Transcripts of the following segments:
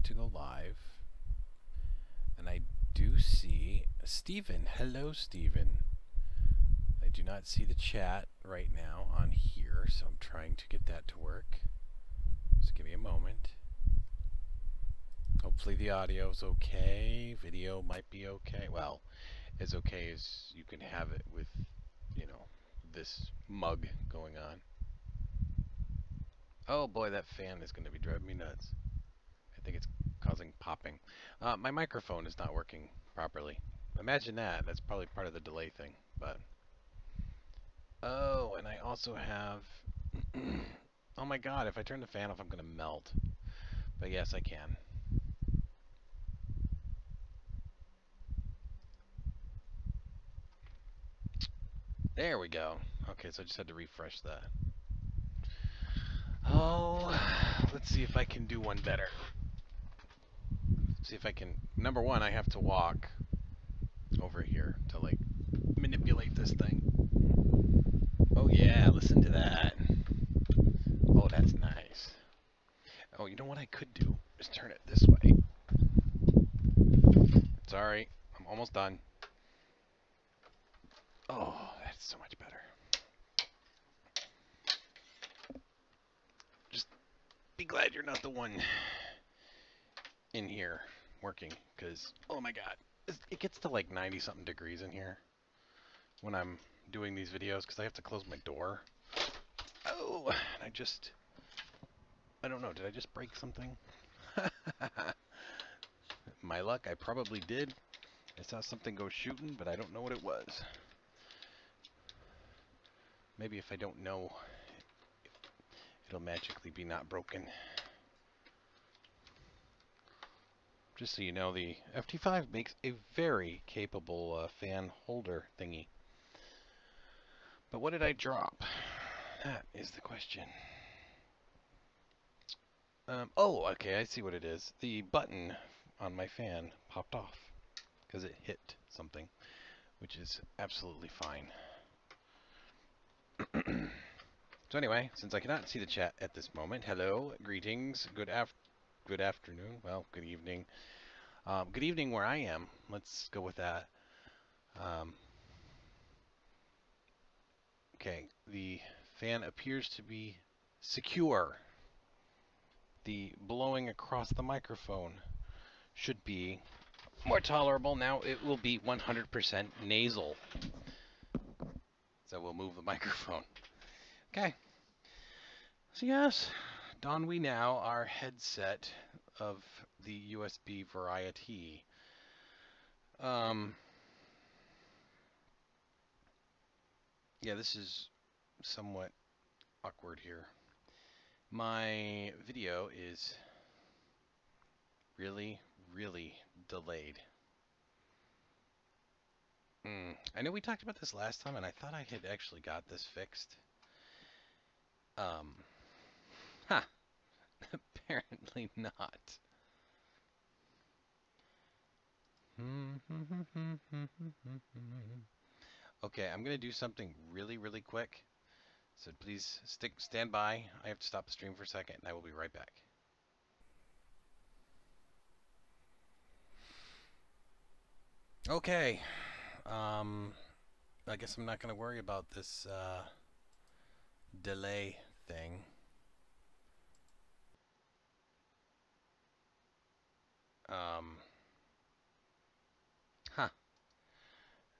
to go live, and I do see Stephen. Hello, Stephen. I do not see the chat right now on here, so I'm trying to get that to work. Just give me a moment. Hopefully the audio is okay. Video might be okay. Well, as okay as you can have it with, you know, this mug going on. Oh boy, that fan is going to be driving me nuts. I think it's causing popping. My microphone is not working properly. Imagine that. That's probably part of the delay thing. But oh, and I also have oh my god, if I turn the fan off I'm going to melt. But yes, I can. There we go. Okay, so I just had to refresh that. Oh, let's see if I can do one better. See if I can. Number one, I have to walk over here to like manipulate this thing. Oh yeah, listen to that. Oh, that's nice. Oh, you know what I could do is turn it this way. Sorry, I'm almost done. Oh, that's so much better. Just be glad you're not the one in here working, because oh my god, it gets to like 90 something degrees in here when I'm doing these videos because I have to close my door. Oh, I don't know, did I just break something? My luck, I probably did. I saw something go shooting, but I don't know what it was. Maybe if I don't know, it'll magically be not broken. Just so you know, the FT5 makes a very capable fan holder thingy. But what did I drop? That is the question. Oh, okay, I see what it is. The button on my fan popped off because it hit something, which is absolutely fine. So anyway, since I cannot see the chat at this moment, hello, greetings, good afternoon, well, good evening. Good evening where I am. Let's go with that. Okay, the fan appears to be secure. The blowing across the microphone should be more tolerable. Now it will be 100% nasal. So we'll move the microphone. Okay. So yes, don we now our headset of the USB variety. Yeah, this is somewhat awkward here. My video is really, really delayed. I know we talked about this last time, and I thought I had actually got this fixed. Apparently not. Okay, I'm gonna do something really, really quick. So please stand by. I have to stop the stream for a second, and I will be right back. Okay. I guess I'm not gonna worry about this delay thing.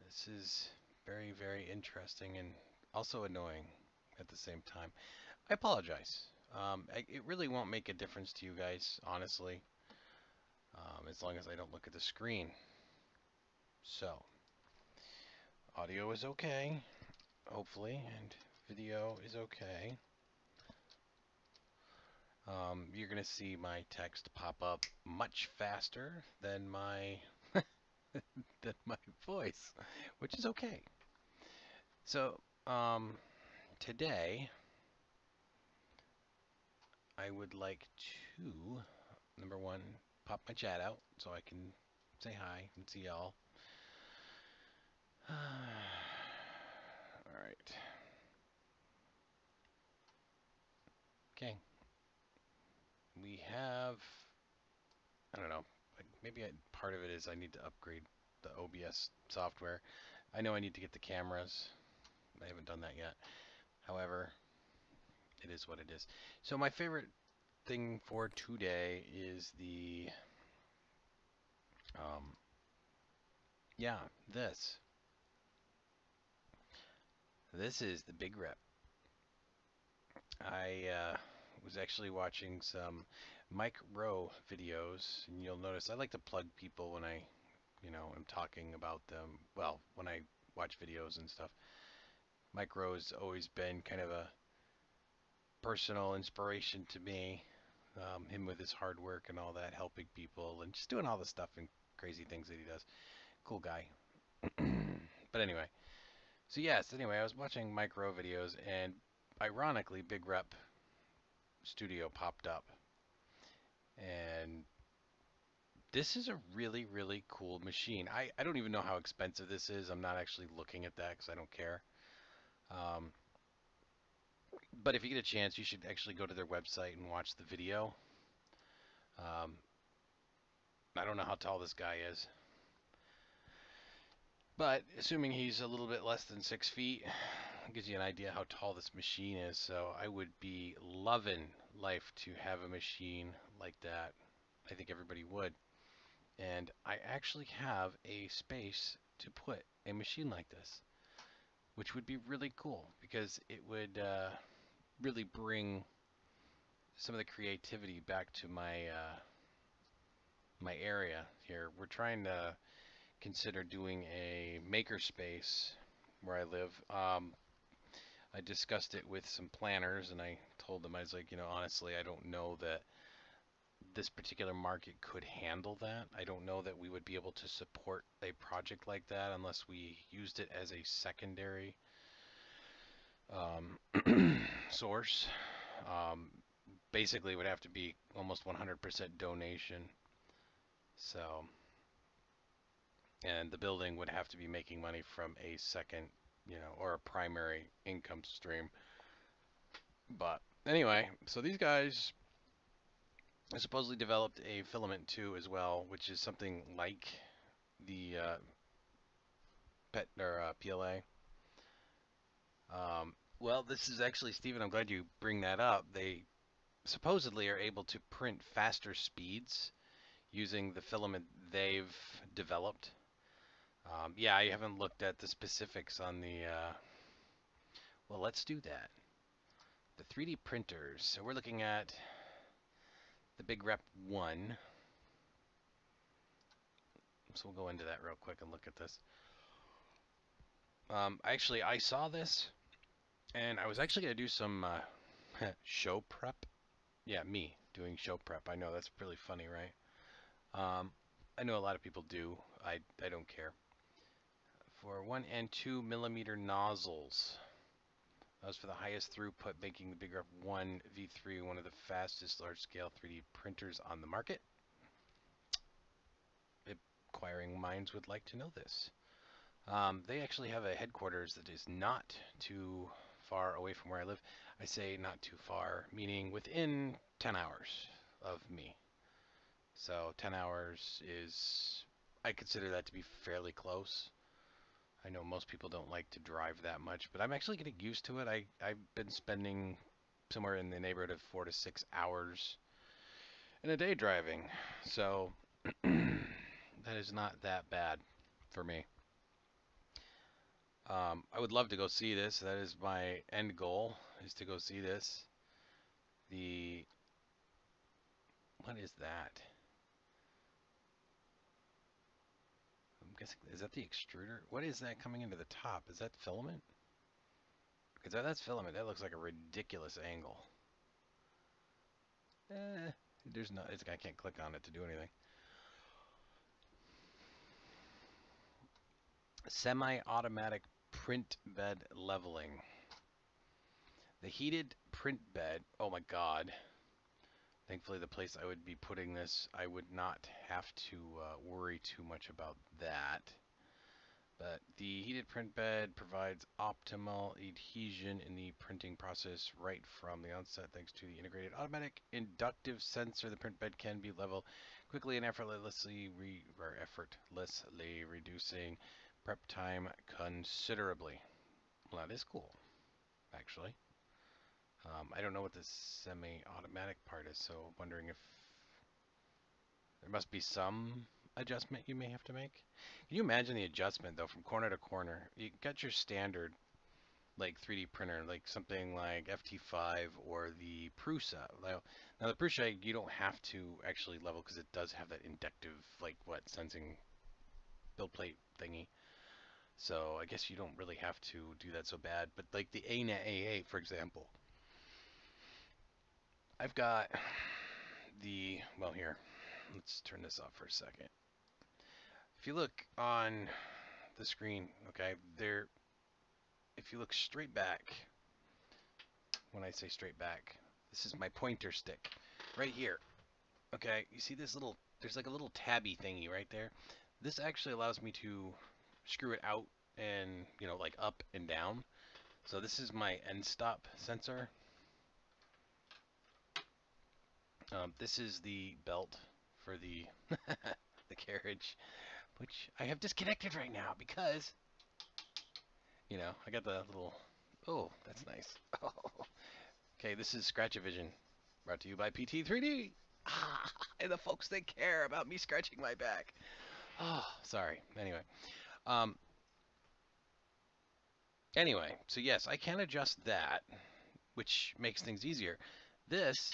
This is very, very interesting and also annoying at the same time. I apologize. It really won't make a difference to you guys, honestly, as long as I don't look at the screen. So, audio is okay, hopefully, and video is okay. You're going to see my text pop up much faster than my than my voice, which is okay. So, today I would like to, number one, pop my chat out so I can say hi and see y'all. Alright. Okay. We have I don't know. Like maybe part of it is I need to upgrade the OBS software. I know I need to get the cameras. I haven't done that yet. However, it is what it is. So my favorite thing for today is the um, yeah, this. This is the Bigrep. I was actually watching some Mike Rowe videos, and you'll notice I like to plug people when I, am talking about them. Well, when I watch videos and stuff. Mike Rowe has always been kind of a personal inspiration to me. Him with his hard work and all that, helping people and just doing all the stuff and crazy things that he does. Cool guy. But anyway, so yes, anyway, I was watching Mike Rowe videos, and ironically, Bigrep Studio popped up. And this is a really, really cool machine. I don't even know how expensive this is. I'm not actually looking at that because I don't care. Um, but if you get a chance, you should actually go to their website and watch the video. Um, I don't know how tall this guy is. But assuming he's a little bit less than 6 feet, gives you an idea how tall this machine is. So I would be loving life to have a machine like that. I think everybody would. And I actually have a space to put a machine like this, which would be really cool because it would really bring some of the creativity back to my area here. We're trying to consider doing a makerspace where I live. I discussed it with some planners, and I told them, I was like, honestly, I don't know that this particular market could handle that. I don't know that we would be able to support a project like that unless we used it as a secondary um, source. Um, Basically, it would have to be almost 100% donation. So, and the building would have to be making money from a second, or a primary income stream. But anyway, so these guys supposedly developed a filament too as well, which is something like the PET or PLA. Well, this is actually, Stephen, I'm glad you bring that up. They supposedly are able to print faster speeds using the filament they've developed. Yeah, I haven't looked at the specifics on the. Well, let's do that. The 3D printers. So we're looking at the Bigrep 1. So we'll go into that real quick and look at this. Actually, I saw this, and I was actually going to do some show prep. Yeah, me doing show prep. I know that's really funny, right? I know a lot of people do. I don't care. For 1 and 2 millimeter nozzles. That was for the highest throughput, making the Bigrep 1 V3 one of the fastest large-scale 3D printers on the market. Acquiring minds would like to know this. They actually have a headquarters that is not too far away from where I live. I say not too far, meaning within 10 hours of me. So 10 hours is, I consider that to be fairly close. I know most people don't like to drive that much, but I'm actually getting used to it. I've been spending somewhere in the neighborhood of 4 to 6 hours in a day driving. So that is not that bad for me. I would love to go see this. That is my end goal, is to go see this. What is that? I'm guessing, is that the extruder? What is that coming into the top? Is that filament? Because that's filament. That looks like a ridiculous angle. There's no, I can't click on it to do anything. Semi-automatic print bed leveling. The heated print bed, oh my god. Thankfully the place I would be putting this, I would not have to worry too much about that. But the heated print bed provides optimal adhesion in the printing process right from the onset thanks to the integrated automatic inductive sensor. The print bed can be leveled quickly and effortlessly reducing prep time considerably. Well, that is cool, actually. I don't know what this semi-automatic part is, so wondering if there must be some adjustment you may have to make. Can you imagine the adjustment, though, from corner to corner? You got your standard, like, 3D printer, like something like FT5 or the Prusa. Now, the Prusa, you don't have to actually level because it does have that inductive, like, sensing build plate thingy. So I guess you don't really have to do that so bad. But, like, the ANA A8, for example, I've got well, here, let's turn this off for a second. If you look on the screen, okay, if you look straight back, when I say straight back, this is my pointer stick right here. Okay, you see this there's like a little tabby thingy right there. This actually allows me to screw it out and, like up and down. So this is my end stop sensor. This is the belt for the the carriage, which I have disconnected right now because, I got the little, oh, that's nice. Okay, this is Scratch-A-Vision, brought to you by PT3D. And the folks that care about me scratching my back. Oh, sorry. Um, anyway, so yes, I can adjust that, which makes things easier. This,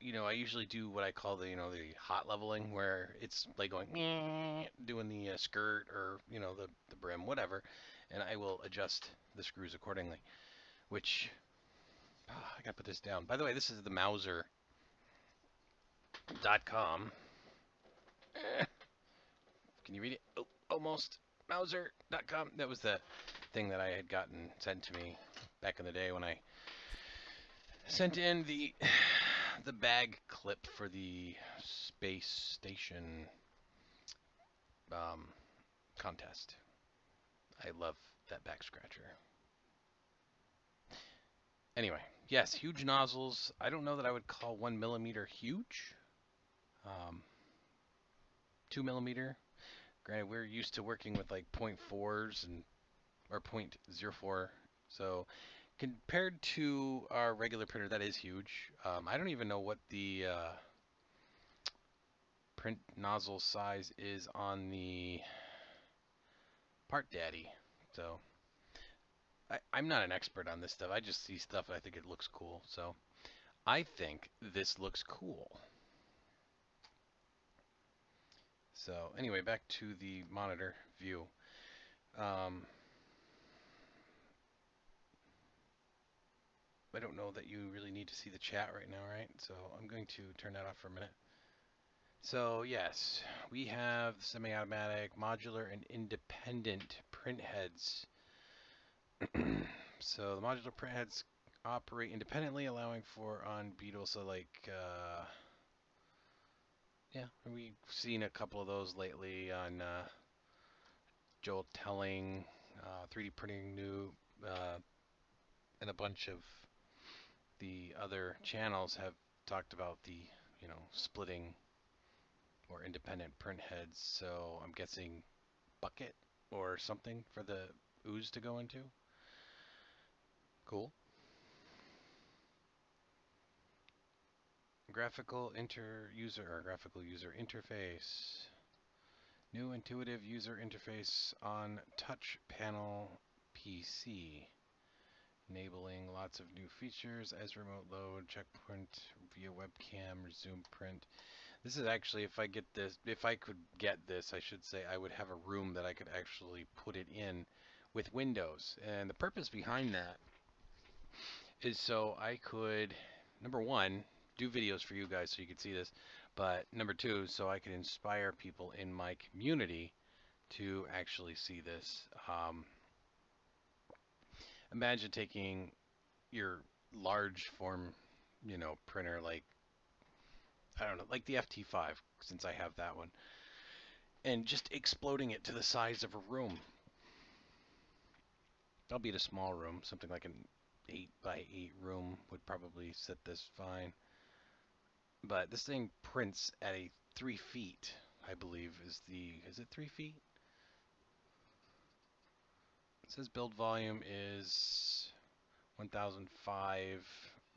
I usually do what I call the hot leveling, where it's like going, doing the skirt or, the brim, whatever, and I will adjust the screws accordingly, which, I gotta put this down. By the way, this is the Mauser.com. Can you read it? Oh, almost. Mauser.com. That was the thing that I had gotten sent to me back in the day when I sent in the bag clip for the space station contest. I love that back scratcher. Anyway, yes, huge nozzles. I don't know that I would call 1mm huge. 2mm. Granted, we're used to working with like 0.4s or 0.04. So compared to our regular printer, that is huge. I don't even know what the print nozzle size is on the Part Daddy. So I'm not an expert on this stuff. I just see stuff and I think it looks cool. So I think this looks cool. So anyway, back to the monitor view. I don't know that you really need to see the chat right now, right? So I'm going to turn that off for a minute. So yes, we have semi-automatic, modular, and independent print heads. So the modular print heads operate independently, allowing for on Beetle. So like, yeah, we've seen a couple of those lately on Joel Telling, 3D Printing New, and a bunch of the other channels have talked about the, splitting or independent print heads. So I'm guessing bucket or something for the ooze to go into. Cool. Graphical user interface. New intuitive user interface on touch panel PC. Enabling lots of new features as remote load, checkpoint via webcam, resume print. This is actually, if I could get this, I should say I would have a room that I could actually put it in with windows. And the purpose behind that is so I could, number one, do videos for you guys so you could see this, but number two, so I could inspire people in my community to actually see this. Imagine taking your large form, printer, like, I don't know, like the FT5, since I have that one, and just exploding it to the size of a room. I'll be in a small room, something like an 8x8 room would probably sit this fine. But this thing prints at a 3 feet, I believe is it 3 feet? It says build volume is 1005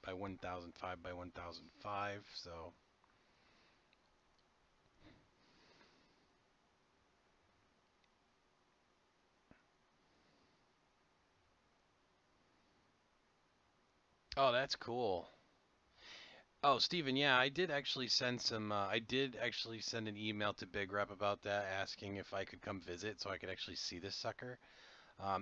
by 1005 by 1005, so oh, that's cool. Oh, Steven, yeah, I did actually send an email to Bigrep about that, asking if I could come visit so I could actually see this sucker.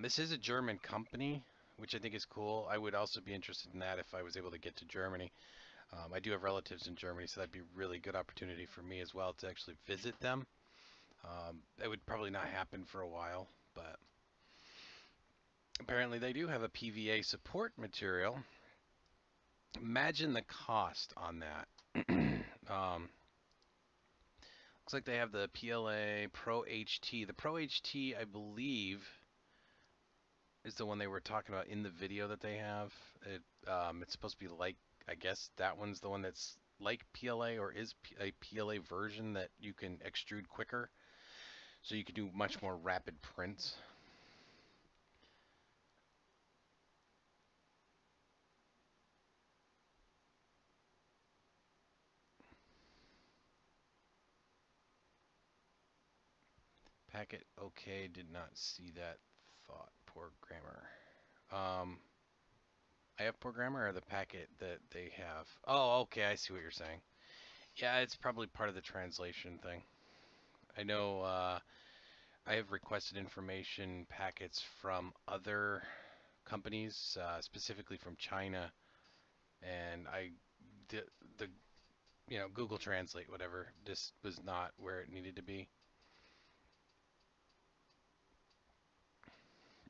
This is a German company, which I think is cool. I would also be interested in that if I was able to get to Germany. I do have relatives in Germany, so that'd be a really good opportunity for me as well to actually visit them. It would probably not happen for a while, but apparently they do have a PVA support material. Imagine the cost on that. Looks like they have the PLA Pro HT. The Pro HT, I believe, is the one they were talking about in the video that they have. It's supposed to be like, I guess that one's the one that's like PLA or is a PLA version that you can extrude quicker, so you can do much more rapid prints. Packet okay, did not see that thought. Poor grammar. Um, I have poor grammar or the packet that they have. Oh, okay, I see what you're saying. Yeah, it's probably part of the translation thing. I know I have requested information packets from other companies, specifically from China, and the, the Google Translate whatever just was not where it needed to be.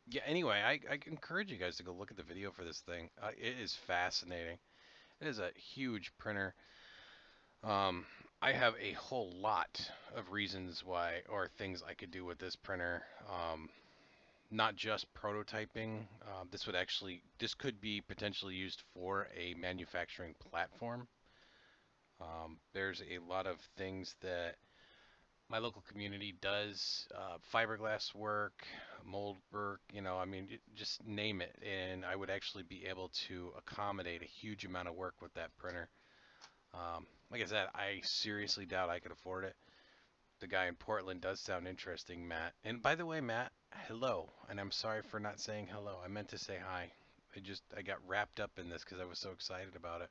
Yeah. Anyway, I encourage you guys to go look at the video for this thing. It is fascinating. It is a huge printer. Um, I have a whole lot of reasons why or things I could do with this printer. Not just prototyping. This could be potentially used for a manufacturing platform. There's a lot of things that my local community does, fiberglass work, mold work, I mean, just name it. And I would actually be able to accommodate a huge amount of work with that printer. Like I said, I seriously doubt I could afford it. The guy in Portland does sound interesting, Matt. And by the way, Matt, hello. And I'm sorry for not saying hello. I meant to say hi. I got wrapped up in this because I was so excited about it.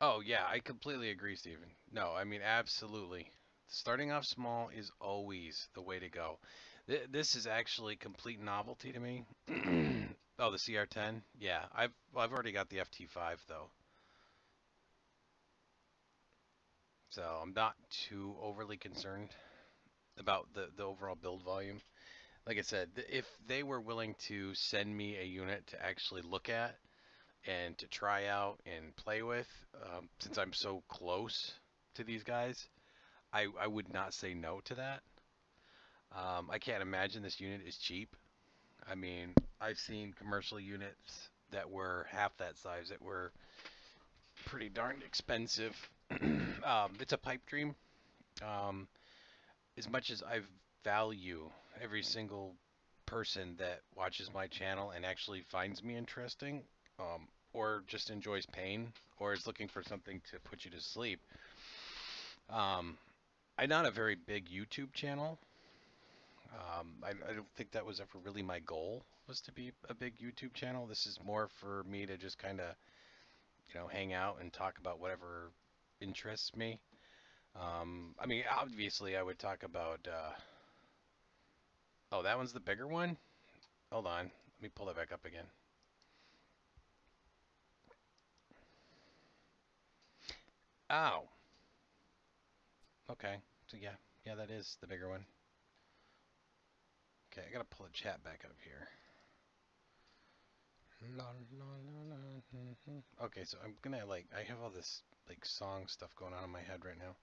Oh yeah, I completely agree, Stephen. No, I mean absolutely. Starting off small is always the way to go. This is actually complete novelty to me. Oh, the CR10? Yeah, I've already got the FT5 though, so I'm not too overly concerned about the overall build volume. Like I said, if they were willing to send me a unit to actually look at and to try out and play with, since I'm so close to these guys, I would not say no to that. I can't imagine this unit is cheap. I mean, I've seen commercial units that were half that size that were pretty darn expensive. It's a pipe dream. Um, as much as I value every single person that watches my channel and actually finds me interesting, or just enjoys pain, or is looking for something to put you to sleep, um, I'm not a very big YouTube channel. I don't think that was ever really my goal, was to be a big YouTube channel. This is more for me to just kind of, hang out and talk about whatever interests me. I mean, obviously, I would talk about. Oh, that one's the bigger one. Hold on, let me pull that back up again. Oh, okay. So yeah, yeah, that is the bigger one. Okay, I gotta pull the chat back up here. La, la, la, la. Okay, so I'm gonna I have all this song stuff going on in my head right now.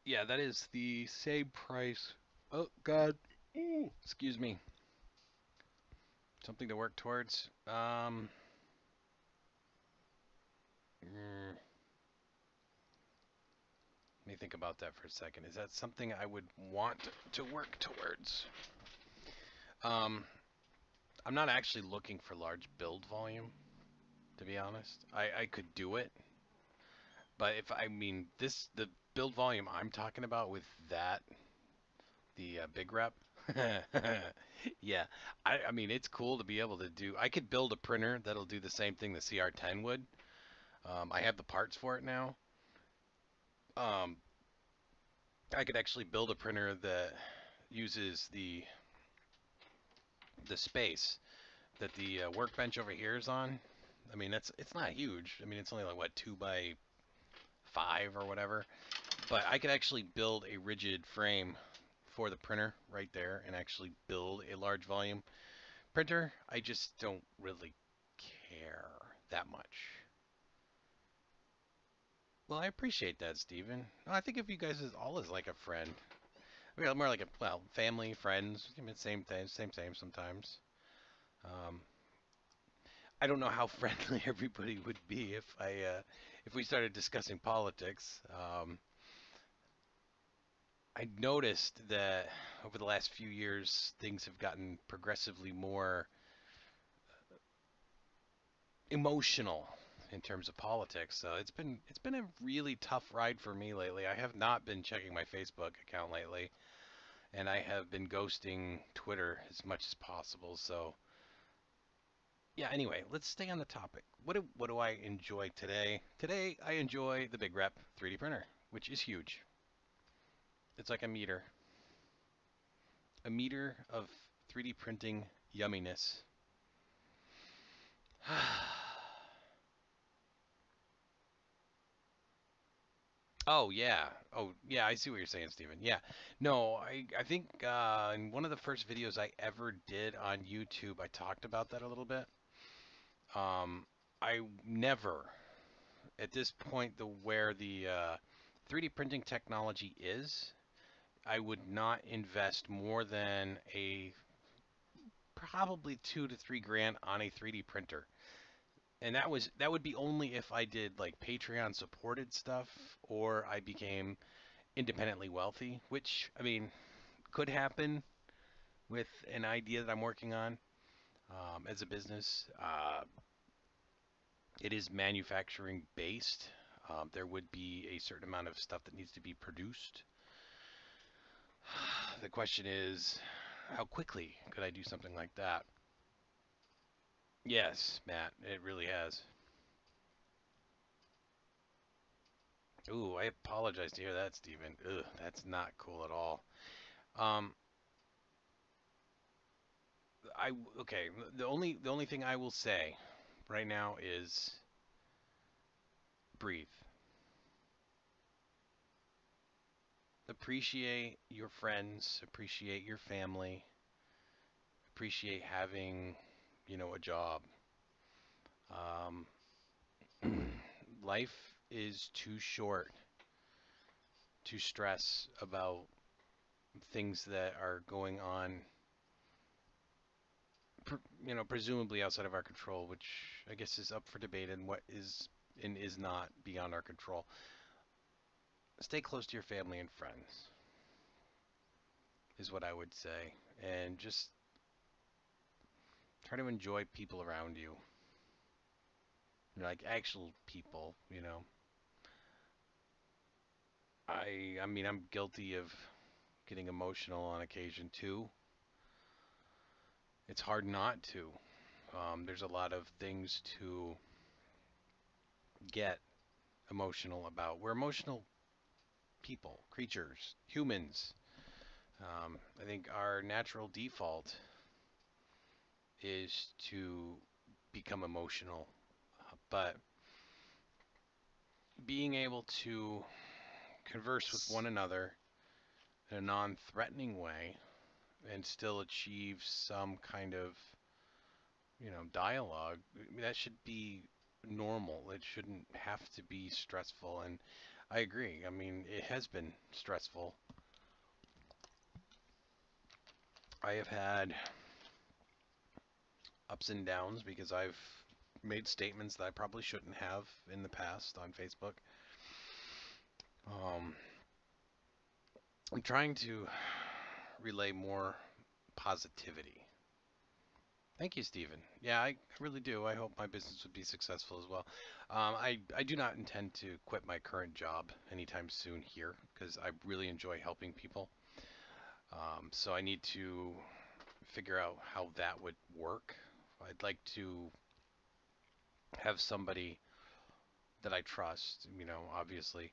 Yeah, that is the same price. Oh God. Ooh, excuse me. Something to work towards. Let me think about that for a second. Is that something I would want to work towards? Um, I'm not actually looking for large build volume, to be honest. I could do it, but if I mean the build volume I'm talking about with that the Bigrep. Yeah, I mean it's cool to be able to do. I could build a printer that'll do the same thing the CR10 would. I have the parts for it now. Um, I could actually build a printer that uses the space that the workbench over here is on. I mean it's not huge. I mean it's only like what 2 by 5 or whatever. But I could actually build a rigid frame for the printer right there and actually build a large volume printer. I just don't really care that much. Well, I appreciate that, Steven. I think of you guys as all as like a friend. I mean, more like a well, family, friends. I mean, same thing, same sometimes. Um, I don't know how friendly everybody would be if we started discussing politics. I noticed that over the last few years, things have gotten progressively more emotional in terms of politics. So it's been a really tough ride for me lately. I have not been checking my Facebook account lately, and I have been ghosting Twitter as much as possible. So yeah. Anyway, let's stay on the topic. What do I enjoy today? Today I enjoy the Bigrep 3D printer, which is huge. It's like a meter of 3D printing yumminess. Oh yeah. Oh yeah, I see what you're saying, Steven. Yeah. No, I think in one of the first videos I ever did on YouTube, I talked about that a little bit. I never at this point the where the 3D printing technology is, I would not invest more than a probably 2 to 3 grand on a 3D printer. And that would be only if I did like Patreon supported stuff or I became independently wealthy, which I mean could happen with an idea that I'm working on as a business. It is manufacturing based. There would be a certain amount of stuff that needs to be produced. The question is, how quickly could I do something like that? Yes, Matt, it really has. Ooh, I apologize to hear that, Stephen. Ugh, that's not cool at all. Um, I okay. The only thing I will say right now is breathe. Appreciate your friends, appreciate your family, appreciate having, a job. Um, life is too short to stress about things that are going on, presumably outside of our control, which I guess is up for debate and what is and is not beyond our control. Stay close to your family and friends is what I would say, and just try to enjoy people around you, like actual people. I mean, I'm guilty of getting emotional on occasion too. It's hard not to. There's a lot of things to get emotional about. We're emotional people, creatures, humans. I think our natural default is to become emotional, but being able to converse with one another in a non-threatening way and still achieve some kind of dialogue, that should be normal. It shouldn't have to be stressful. And I agree. I mean, it has been stressful. I have had ups and downs because I've made statements that I probably shouldn't have in the past on Facebook. Um, I'm trying to relay more positivity. Thank you, Stephen. Yeah, I really do. I hope my business would be successful as well. I do not intend to quit my current job anytime soon here because I really enjoy helping people. So I need to figure out how that would work. I'd like to have somebody that I trust, obviously,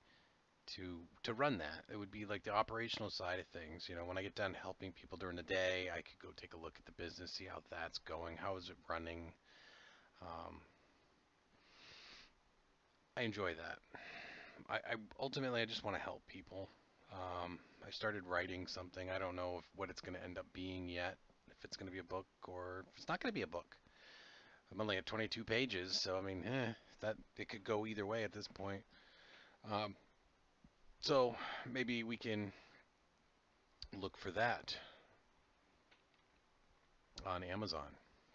to run that. It would be like the operational side of things. When I get done helping people during the day, I could go take a look at the business, see how that's going, how is it running. Um, I enjoy that. I ultimately I just want to help people. I started writing something. I don't know what it's going to end up being yet. If it's going to be a book or if it's not going to be a book. I'm only at 22 pages, so I mean, that it could go either way at this point. Um, so maybe we can look for that on Amazon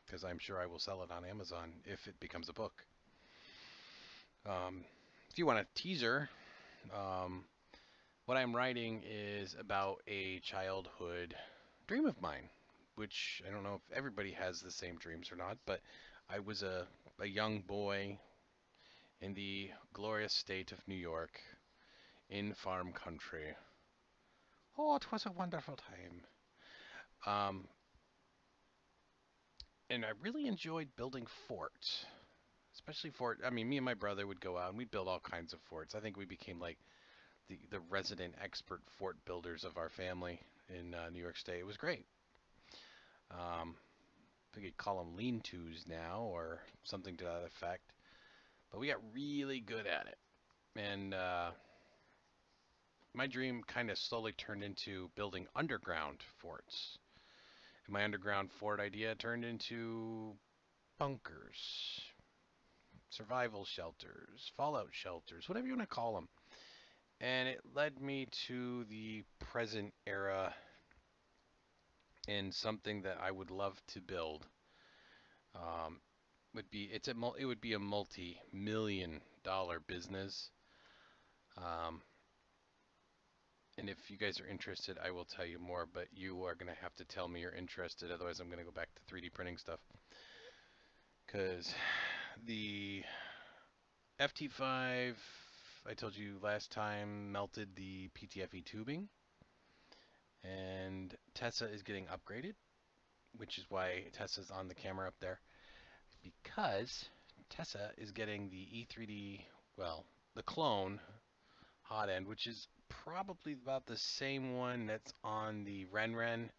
because I'm sure I will sell it on Amazon if it becomes a book. If you want a teaser, um, what I'm writing is about a childhood dream of mine, which I don't know if everybody has the same dreams or not, but I was a young boy in the glorious state of New York in farm country. Oh, it was a wonderful time. Um, and I really enjoyed building forts, especially I mean, me and my brother would go out and we'd build all kinds of forts. I think we became like the resident expert fort builders of our family in New York State. It was great. Um, I think you'd call them lean-tos now or something to that effect. But we got really good at it. And my dream kind of slowly turned into building underground forts. And my underground fort idea turned into bunkers, survival shelters, fallout shelters, whatever you want to call them. And it led me to the present era in something that I would love to build. Um, it would be a multi-million-dollar business. Um, and if you guys are interested, I will tell you more. But you are going to have to tell me you're interested. Otherwise, I'm going to go back to 3D printing stuff. Because the FT5, I told you last time, melted the PTFE tubing. And Tessa is getting upgraded, which is why Tessa's on the camera up there. Because Tessa is getting the E3D, well, the clone hot end, which is probably about the same one that's on the Ren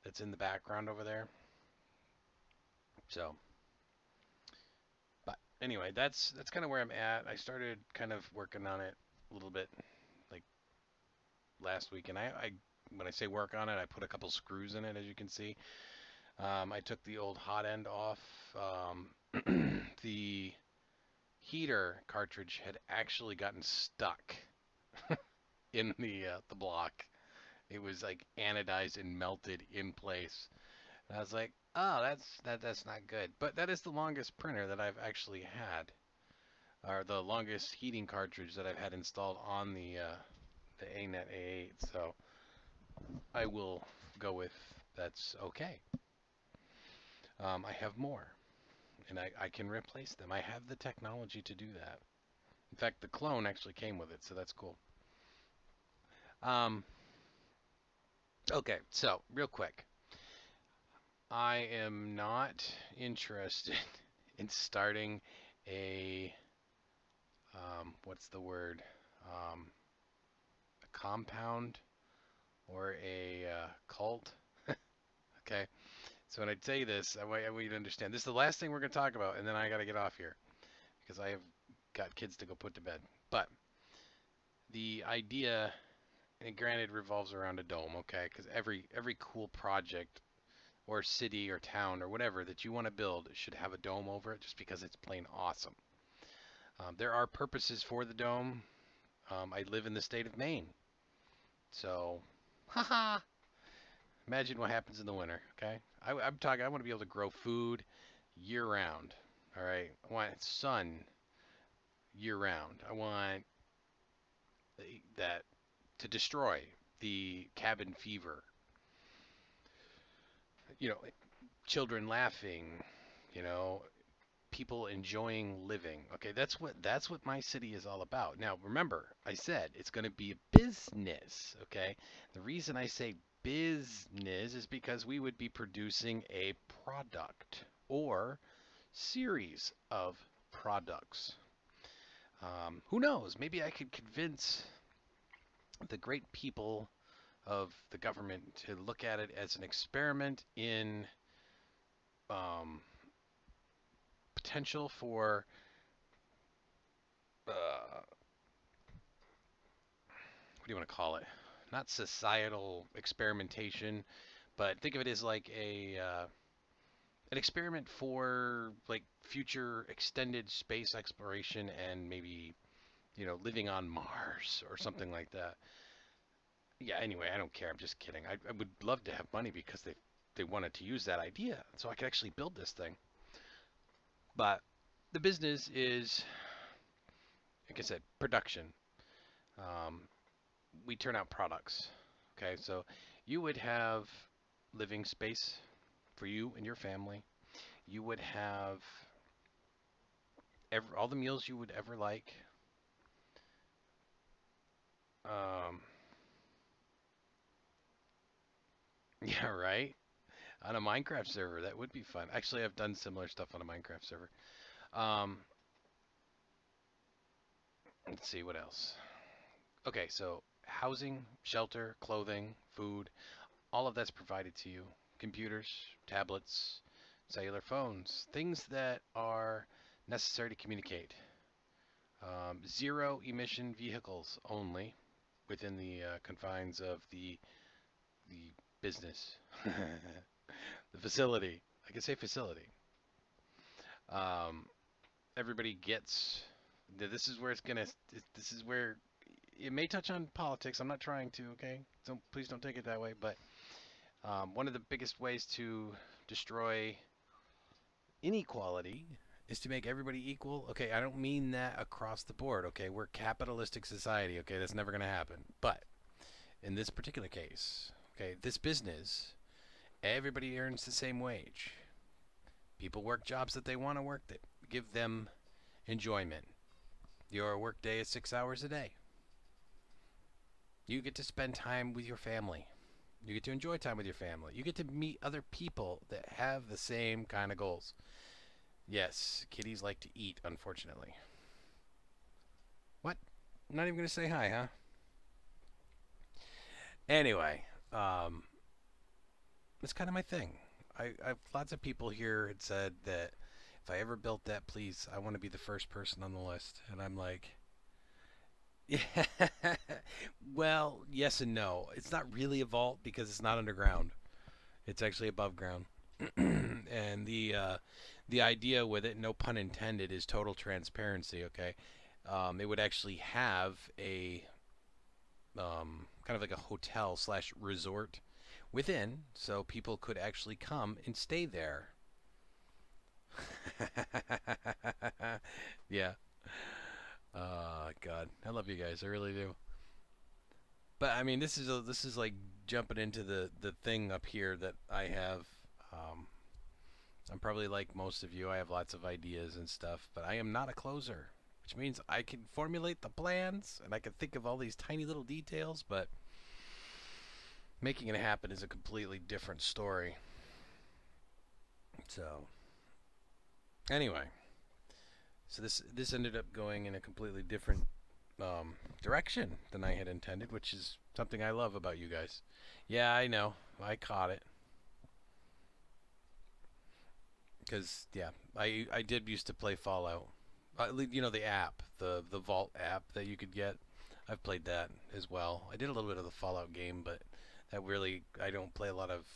that's in the background over there. So, but anyway, that's kind of where I'm at. I started kind of working on it a little bit like last week, and I when I say work on it, I put a couple screws in it, as you can see. I took the old hot end off. The heater cartridge had actually gotten stuck in the block. It was like anodized and melted in place. And I was like, oh, that's not good. But that is the longest printer that I've actually had, or the longest heating cartridge that I've had installed on the ANET A8. So I will go with that's okay. I have more, and I can replace them. I have the technology to do that. In fact, the clone actually came with it, so that's cool. Um, okay, so real quick, I am not interested in starting a what's the word? A compound or a cult. Okay, so when I say this, I want you to understand. This is the last thing we're going to talk about, and then I got to get off here because I have got kids to go put to bed. But the idea, and granted, revolves around a dome. Okay, because every cool project or city or town or whatever that you want to build should have a dome over it, just because it's plain awesome. There are purposes for the dome. I live in the state of Maine, so haha. Imagine what happens in the winter, okay? I'm talking, I want to be able to grow food year round, all right? I want sun year round. I want that to destroy the cabin fever, you know, children laughing, you know, people enjoying living. Okay, that's what my city is all about. Now, remember, I said it's going to be a business, okay? The reason I say business is because we would be producing a product or series of products. Who knows? Maybe I could convince the great people of the government to look at it as an experiment in um, potential for what do you want to call it? Not societal experimentation, but think of it as like a an experiment for like future extended space exploration and maybe living on Mars or something like that. Yeah. Anyway, I don't care. I'm just kidding. I would love to have money because they wanted to use that idea so I could actually build this thing. But the business is, like I said, production. Um, we turn out products. Okay, so you would have living space for you and your family. You would have all the meals you would ever like. Um, yeah, right. On a Minecraft server, that would be fun. Actually, I've done similar stuff on a Minecraft server. Um, let's see what else. Okay, so housing, shelter, clothing, food, all of that's provided to you. Computers, tablets, cellular phones, things that are necessary to communicate. Zero emission vehicles only within the confines of the business, the facility. I can say facility. Um, everybody gets. This is where it's gonna. This is where it may touch on politics. I'm not trying to. Okay, so please don't take it that way. But one of the biggest ways to destroy inequality is to make everybody equal. Okay, I don't mean that across the board. Okay, we're capitalistic society. Okay, that's never going to happen. But in this particular case, okay, this business, everybody earns the same wage. People work jobs that they want to work that give them enjoyment. Your work day is 6 hours a day. You get to spend time with your family. You get to enjoy time with your family. You get to meet other people that have the same kind of goals. Yes, kitties like to eat, unfortunately. What? I'm not even going to say hi, huh? Anyway, that's kind of my thing. Lots of people here had said that if I ever built that, please, I want to be the first person on the list. And I'm like, yeah, well, yes and no. It's not really a vault because it's not underground. It's actually above ground. And the idea with it, no pun intended, is total transparency. Okay, it would actually have a kind of like a hotel slash resort within, so people could actually come and stay there. Yeah. God, I love you guys. I really do. But I mean, this is like jumping into the thing up here that I have. Um, I'm probably like most of you. I have lots of ideas and stuff, but I am not a closer, which means I can formulate the plans and I can think of all these tiny little details, but making it happen is a completely different story. So, anyway, so this ended up going in a completely different direction than I had intended, which is something I love about you guys. Yeah, I know. I caught it. Because yeah, I did used to play Fallout. The app, the Vault app that you could get. I've played that as well. I did a little bit of the Fallout game, but that really I don't play a lot of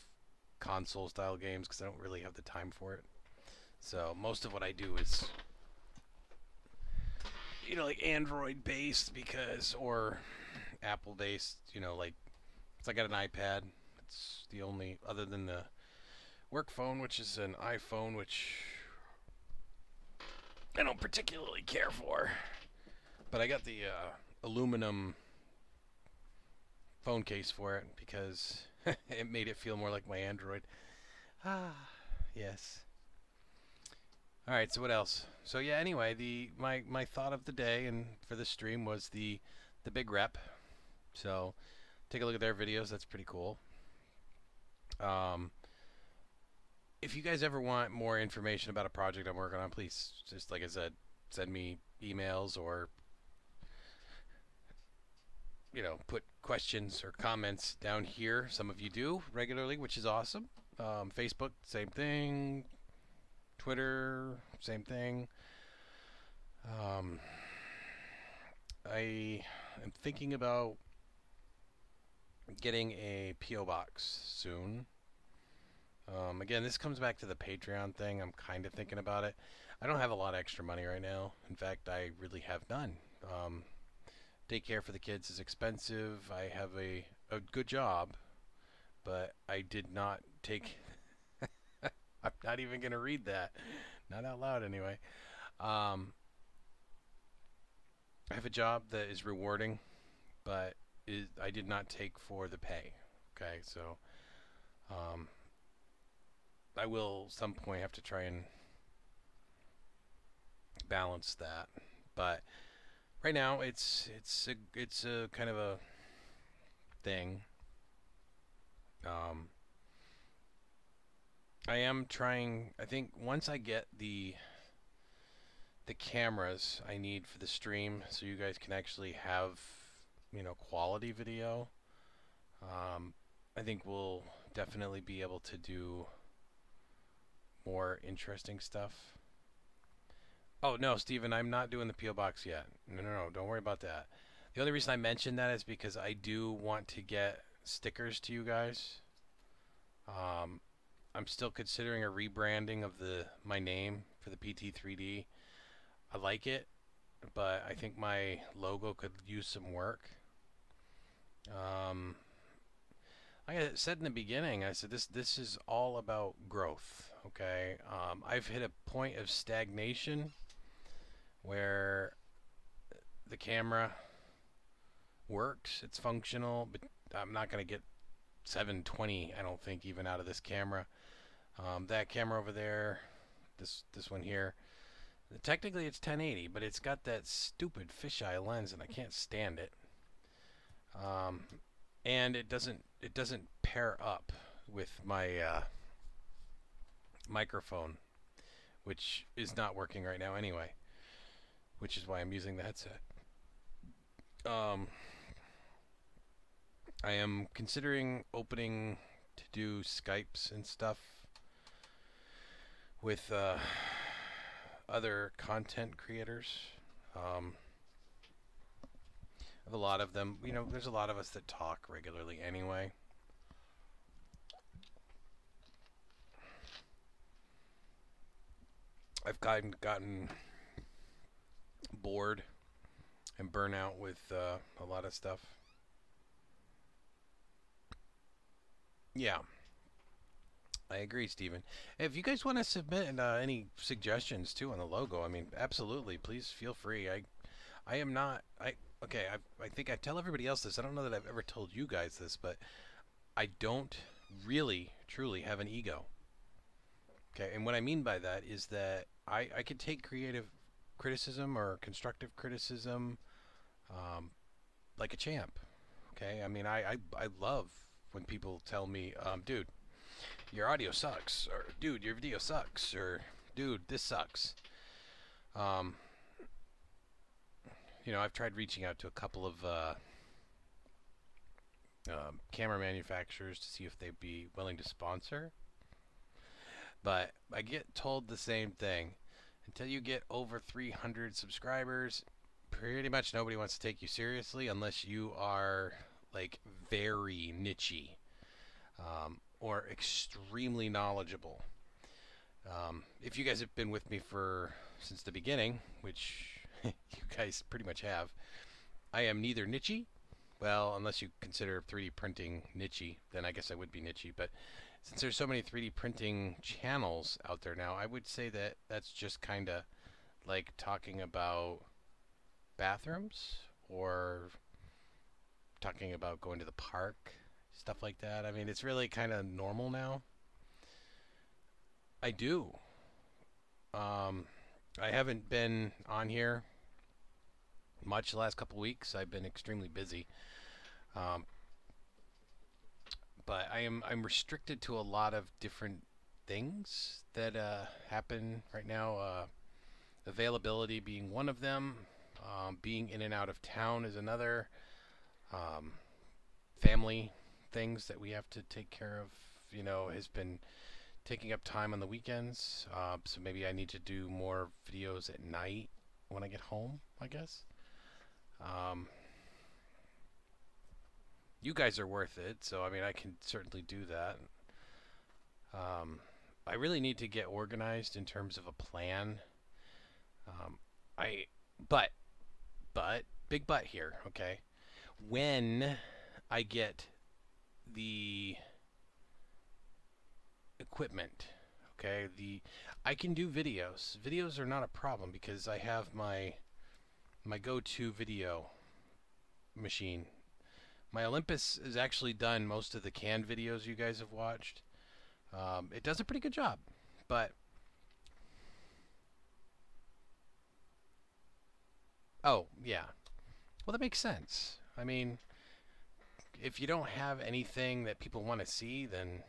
console style games because I don't really have the time for it. So most of what I do is like Android based because or Apple based. Like, 'cause I got an iPad. That's the only, other than the work phone, which is an iPhone, which I don't particularly care for. But I got the aluminum phone case for it because it made it feel more like my Android. Ah, yes. All right, so what else? So yeah, anyway, my thought of the day and for the stream was the Bigrep. So take a look at their videos. That's pretty cool. If you guys ever want more information about a project I'm working on, please just, like I said, send me emails or, you know, put questions or comments down here. Some of you do regularly, which is awesome. Facebook, same thing. Twitter, same thing. I am thinking about getting a P.O. box soon. Again, this comes back to the Patreon thing. I'm kind of thinking about it. I don't have a lot of extra money right now. In fact, I really have none. Daycare for the kids is expensive. I have a good job, but I did not take... I'm not even going to read that. Not out loud, anyway. I have a job that is rewarding, but I did not take for the pay. Okay, so I will some point have to try and balance that. But right now, it's a kind of a thing. I am trying. I think once I get the cameras I need for the stream, so you guys can actually have, you know, quality video, I think we'll definitely be able to do more interesting stuff. Oh no, Steven, I'm not doing the P.O. box yet. No, don't worry about that. The only reason I mentioned that is because I do want to get stickers to you guys. I'm still considering a rebranding of my name for the PT3D. I like it, but I think my logo could use some work. Like I said in the beginning, I said this is all about growth. Okay, I've hit a point of stagnation where the camera works, it's functional, but I'm not going to get 720, I don't think, even out of this camera. That camera over there, this one here, technically it's 1080, but it's got that stupid fisheye lens, and I can't stand it. And it doesn't pair up with my microphone, which is not working right now anyway, which is why I'm using the headset. I am considering opening to do Skypes and stuff with other content creators. I have a lot of them. You know, there's a lot of us that talk regularly anyway. I've gotten bored and burnout with a lot of stuff. Yeah, I agree, Stephen. If you guys want to submit any suggestions too on the logo, I mean, absolutely, please feel free. I am not. Okay. I think I tell everybody else this. I don't know that I've ever told you guys this, but I don't really, truly have an ego. Okay, and what I mean by that is that I could take creative criticism or constructive criticism like a champ. Okay, I mean, I love when people tell me, dude, your audio sucks, or dude, your video sucks, or dude, this sucks. You know, I've tried reaching out to a couple of camera manufacturers to see if they'd be willing to sponsor, but I get told the same thing. Until you get over 300 subscribers, pretty much nobody wants to take you seriously unless you are like very niche-y or extremely knowledgeable. If you guys have been with me since the beginning, which you guys pretty much have, I am neither niche-y Well, unless you consider 3D printing niche, then I guess I would be niche. But since there's so many 3D printing channels out there now, I would say that that's just kind of like talking about bathrooms or talking about going to the park, stuff like that. I mean, it's really kind of normal now. I do. Um, I haven't been on here much the last couple weeks. I've been extremely busy. Um, but I'm restricted to a lot of different things that happen right now. Availability being one of them. Being in and out of town is another. Um, Family things that we have to take care of, has been taking up time on the weekends. So maybe I need to do more videos at night when I get home, I guess. Um, you guys are worth it, so I mean, I can certainly do that. Um, I really need to get organized in terms of a plan. Um, I, but, big but here, okay? When I get the equipment, okay, I can do videos. Videos are not a problem because I have my go-to video machine. My Olympus has actually done most of the canned videos you guys have watched. It does a pretty good job, but oh yeah, well that makes sense. I mean, if you don't have anything that people want to see, then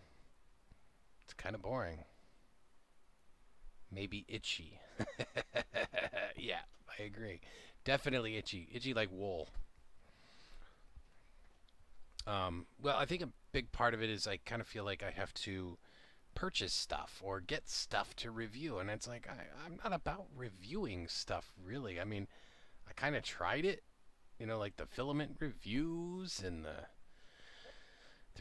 it's kind of boring. Maybe itchy. Yeah, I agree. Definitely itchy. Itchy like wool. Well, I think a big part of it is I kind of feel like I have to purchase stuff or get stuff to review. And it's like, I'm not about reviewing stuff, really. I mean, I kind of tried it, like the filament reviews and the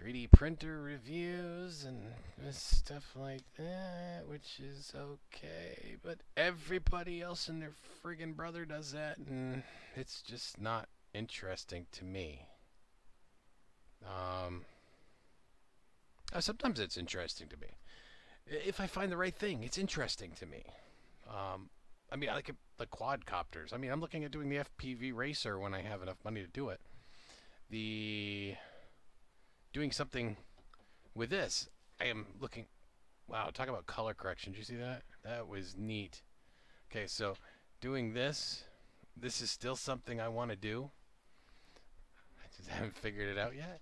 3D printer reviews and stuff like that, which is okay. But everybody else and their friggin' brother does that, and it's just not interesting to me. Sometimes it's interesting to me. If I find the right thing, it's interesting to me. I mean, I like the quadcopters. I mean, I'm looking at doing the FPV racer when I have enough money to do it. Doing something with this, I am looking. Wow, talk about color correction. Did you see that? That was neat. Okay, so doing this is still something I want to do. I just haven't figured it out yet,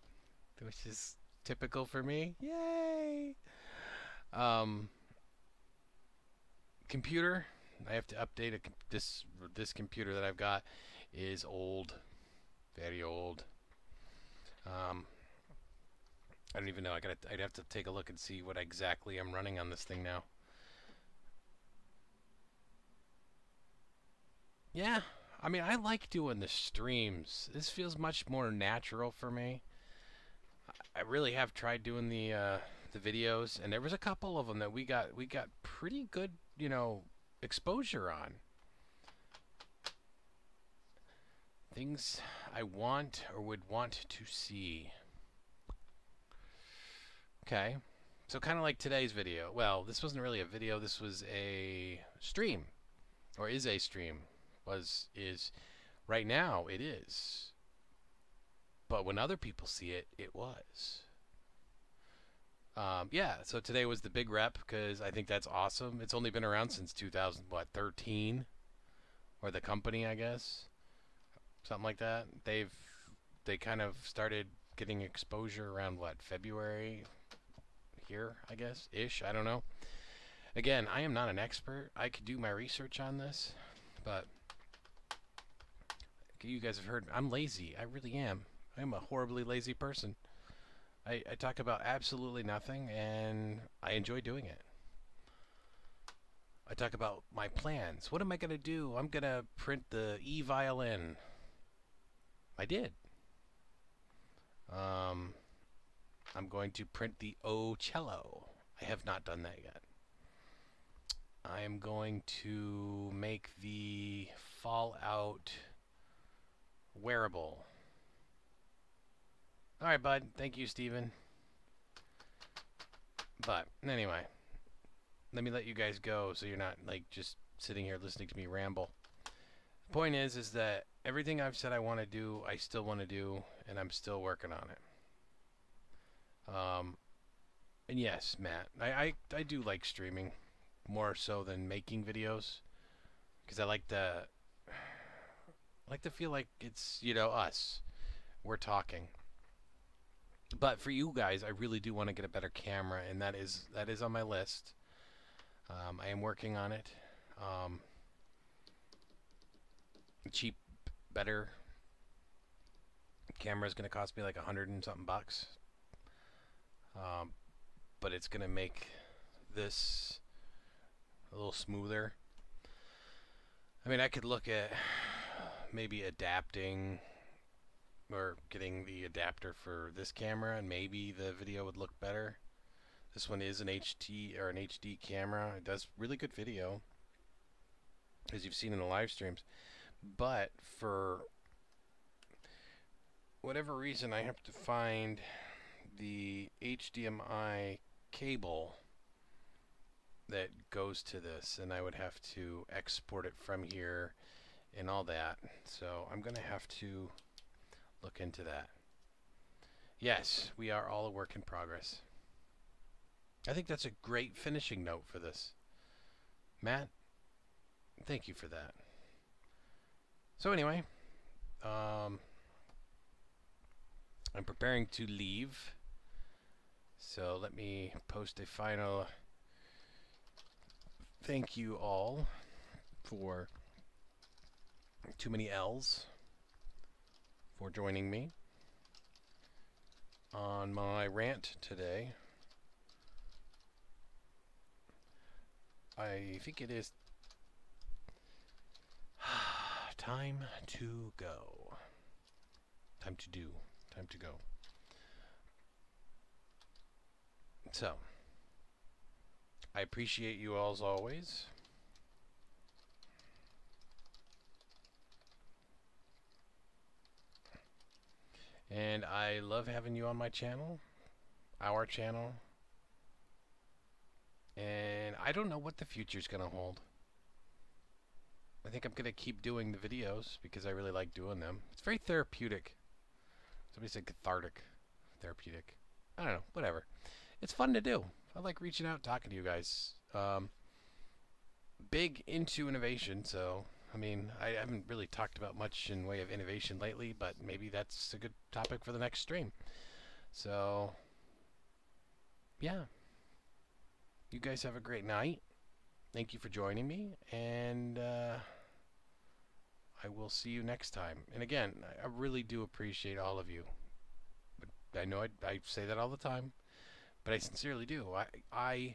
which is typical for me. Yay! Computer. I have to update this computer that I've got is old, very old. I don't even know. I'd have to take a look and see what exactly I'm running on this thing now. Yeah, I mean, I like doing the streams. This feels much more natural for me. I really have tried doing the videos, and there was a couple of them that we got pretty good, exposure on. Things I want or would want to see. Okay, so kind of like today's video. Well, this wasn't really a video. This was a stream, or is a stream. Is right now it is. But when other people see it, it was. Yeah, so today was the Bigrep because I think that's awesome. It's only been around since 2013, or the company, I guess, something like that. They kind of started getting exposure around February here, I guess, ish. I don't know. Again, I am not an expert. I could do my research on this, but you guys have heard I'm lazy. I really am. I'm a horribly lazy person. I talk about absolutely nothing, and I enjoy doing it. I talk about my plans. What am I going to do? I'm going to print the E-violin. I did. I'm going to print the O cello. I have not done that yet. I am going to make the Fallout wearable. All right, bud. Thank you, Steven. But anyway, let me let you guys go so you're not like just sitting here listening to me ramble. The point is that everything I've said I want to do, I still want to do, and I'm still working on it. And yes, Matt, I do like streaming more so than making videos because I like to feel like it's, you know, us. We're talking. But for you guys, I really do want to get a better camera, and that is on my list. I am working on it. Cheap, better camera is going to cost me like $100 and something bucks. But it's going to make this a little smoother. I mean, I could look at maybe adapting or getting the adapter for this camera, and maybe the video would look better. This one is an HD camera. It does really good video, as you've seen in the live streams. But for whatever reason, I have to find the HDMI cable that goes to this, and I would have to export it from here and all that. So I'm going to have to look into that. Yes, we are all a work in progress. I think that's a great finishing note for this. Matt, thank you for that. So anyway, I'm preparing to leave. So let me post a final thank you all for too many L's for joining me on my rant today. I think it is time to go. Time to do. Time to go. So, I appreciate you all as always. And I love having you on my channel, our channel. And I don't know what the future's going to hold. I think I'm going to keep doing the videos because I really like doing them. It's very therapeutic. Somebody said cathartic. Therapeutic. I don't know. Whatever. It's fun to do. I like reaching out, talking to you guys. Big into innovation, so I mean, I haven't really talked about much in way of innovation lately, but maybe that's a good topic for the next stream. So, yeah. You guys have a great night. Thank you for joining me, and I will see you next time. And again, I really do appreciate all of you. But I know I say that all the time, but I sincerely do. I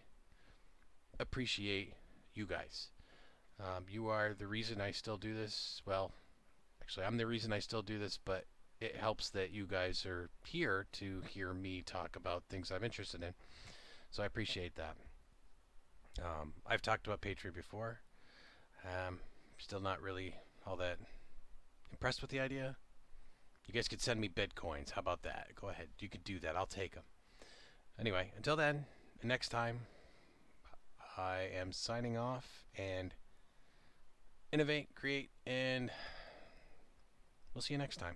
appreciate you guys. You are the reason I still do this. Well, actually, I'm the reason I still do this, but it helps that you guys are here to hear me talk about things I'm interested in. So I appreciate that. I've talked about Patreon before. Still not really all that impressed with the idea. You guys could send me Bitcoins. How about that? Go ahead. You could do that. I'll take them. Anyway, until then, next time, I am signing off, and innovate, create, and we'll see you next time.